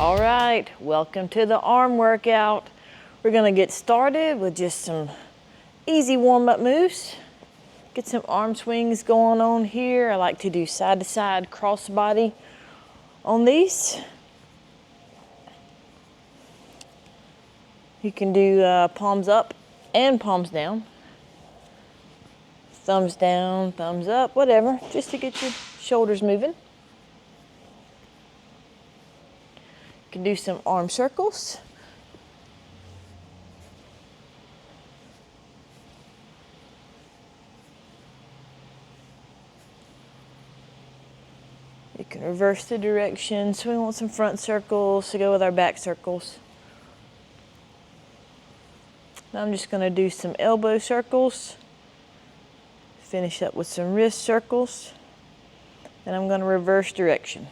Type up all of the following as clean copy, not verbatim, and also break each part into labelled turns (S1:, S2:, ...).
S1: All right, welcome to the arm workout. We're gonna get started with just some easy warm-up moves. Get some arm swings going on here. I like to do side-to-side crossbody on these. You can do palms up and palms down. Thumbs down, thumbs up, whatever, just to get your shoulders moving. You can do some arm circles. You can reverse the direction, so we want some front circles to go with our back circles. Now I'm just going to do some elbow circles. Finish up with some wrist circles. Then I'm going to reverse direction,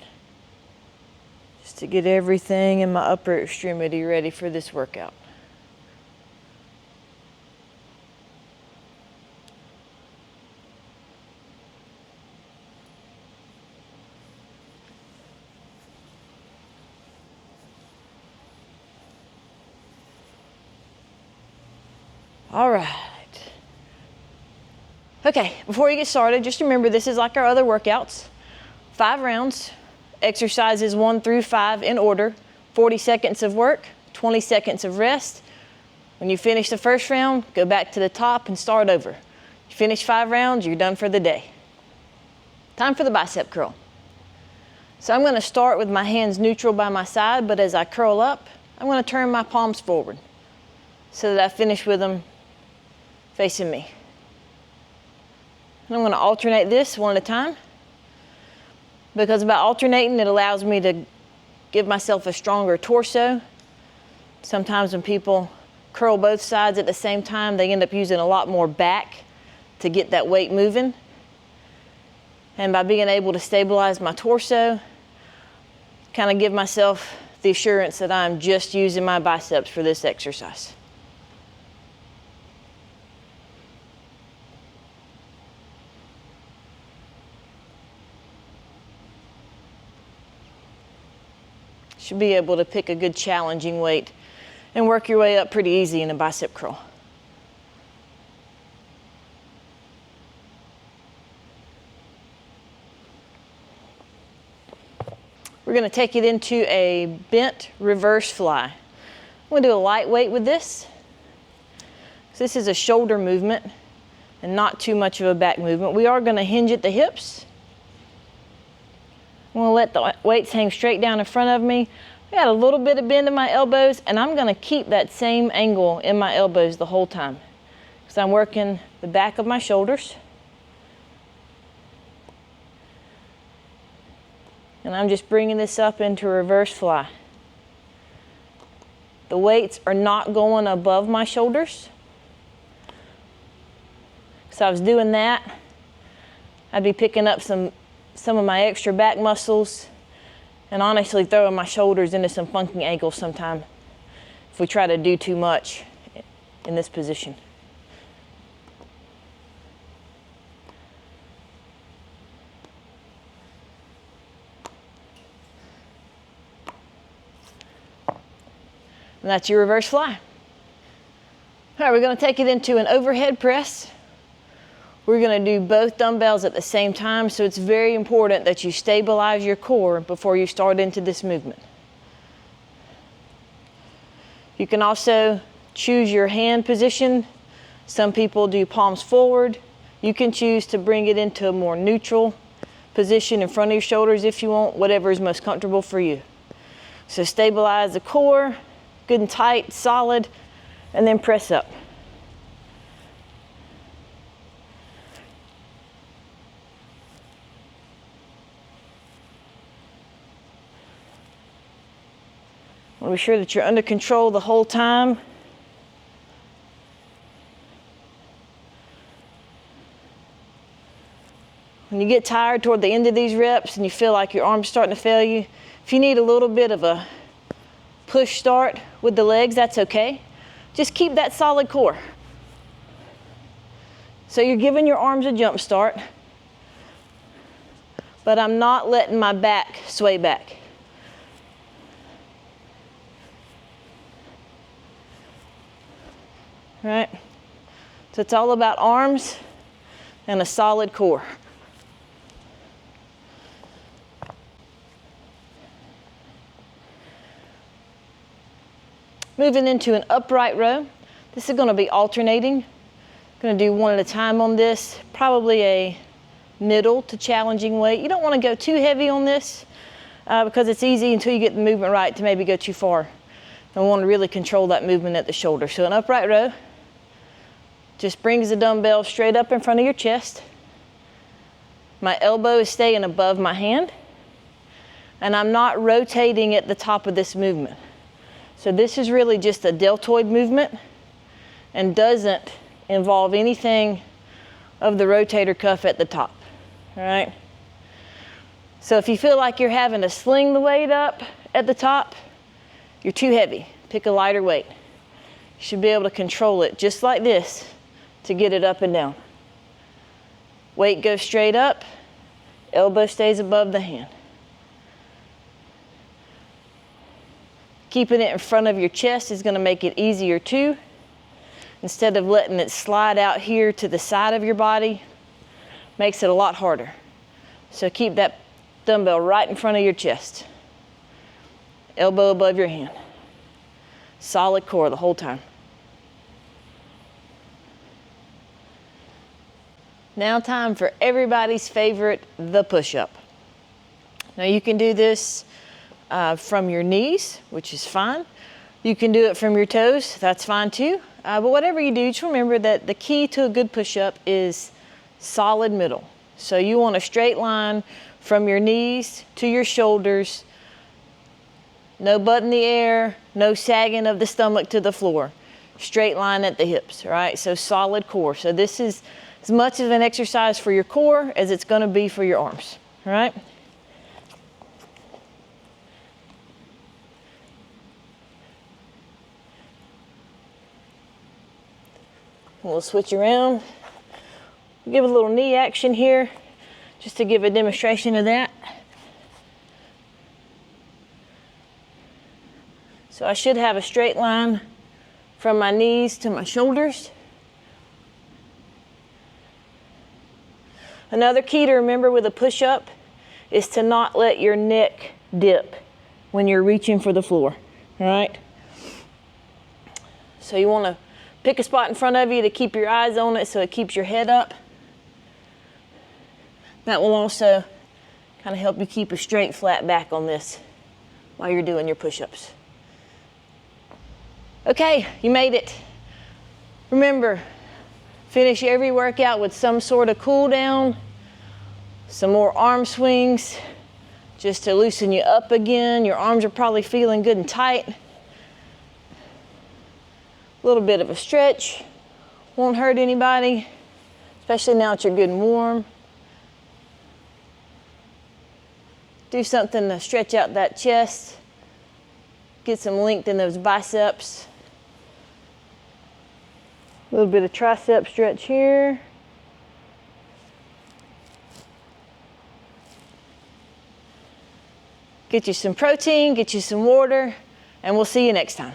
S1: just to get everything in my upper extremity ready for this workout. All right. Okay, before you get started, just remember this is like our other workouts. 5 rounds, exercises 1 through 5 in order, 40 seconds of work, 20 seconds of rest. When you finish the first round, go back to the top and start over. You finish 5 rounds, you're done for the day. Time for the bicep curl. So I'm gonna start with my hands neutral by my side, but as I curl up, I'm gonna turn my palms forward so that I finish with them facing me. And I'm going to alternate this one at a time, because by alternating it allows me to give myself a stronger torso. Sometimes when people curl both sides at the same time, they end up using a lot more back to get that weight moving. And by being able to stabilize my torso, kind of give myself the assurance that I'm just using my biceps for this exercise. Should be able to pick a good challenging weight and work your way up pretty easy in a bicep curl. We're going to take it into a bent reverse fly. I'm going to do a lightweight with this. So this is a shoulder movement and not too much of a back movement. We are going to hinge at the hips. I'm going to let the weights hang straight down in front of me. I got a little bit of bend in my elbows, and I'm going to keep that same angle in my elbows the whole time, because I'm working the back of my shoulders. And I'm just bringing this up into reverse fly. The weights are not going above my shoulders. So I was doing that, I'd be picking up some of my extra back muscles and honestly throwing my shoulders into some funky angles sometime if we try to do too much in this position. And that's your reverse fly. All right, we're going to take it into an overhead press. We're going to do both dumbbells at the same time, so it's very important that you stabilize your core before you start into this movement. You can also choose your hand position. Some people do palms forward. You can choose to bring it into a more neutral position in front of your shoulders if you want, whatever is most comfortable for you. So stabilize the core, good and tight, solid, and then press up. Be sure that you're under control the whole time. When you get tired toward the end of these reps and you feel like your arm's starting to fail you, if you need a little bit of a push start with the legs, that's okay. Just keep that solid core. So you're giving your arms a jump start, but I'm not letting my back sway back. right? So it's all about arms and a solid core. Moving into an upright row. This is going to be alternating. Going to do one at a time on this, probably a middle to challenging weight. You don't want to go too heavy on this because it's easy until you get the movement right to maybe go too far. And we want to really control that movement at the shoulder. So an upright row just brings the dumbbell straight up in front of your chest. My elbow is staying above my hand, and I'm not rotating at the top of this movement. So this is really just a deltoid movement and doesn't involve anything of the rotator cuff at the top, all right? So if you feel like you're having to sling the weight up at the top, you're too heavy. Pick a lighter weight. You should be able to control it just like this to get it up and down. Weight goes straight up, elbow stays above the hand. Keeping it in front of your chest is going to make it easier too. Instead of letting it slide out here to the side of your body, makes it a lot harder. So keep that dumbbell right in front of your chest. Elbow above your hand. Solid core the whole time. Now time for everybody's favorite, the push-up. Now you can do this from your knees, which is fine. You can do it from your toes, that's fine too. But whatever you do, just remember that the key to a good push-up is solid middle. So you want a straight line from your knees to your shoulders, no butt in the air, no sagging of the stomach to the floor. Straight line at the hips, right? So solid core. So this is as much of an exercise for your core as it's gonna be for your arms, all right? We'll switch around. Give a little knee action here, just to give a demonstration of that. So I should have a straight line from my knees to my shoulders. Another key to remember with a push-up is to not let your neck dip when you're reaching for the floor, all right? So you want to pick a spot in front of you to keep your eyes on it so it keeps your head up. That will also kind of help you keep a straight, flat back on this while you're doing your push-ups. Okay, you made it. Remember, finish every workout with some sort of cool down, some more arm swings, just to loosen you up again. Your arms are probably feeling good and tight. A little bit of a stretch, won't hurt anybody, especially now that you're good and warm. Do something to stretch out that chest, get some length in those biceps. A little bit of tricep stretch here. Get you some protein, get you some water, and we'll see you next time.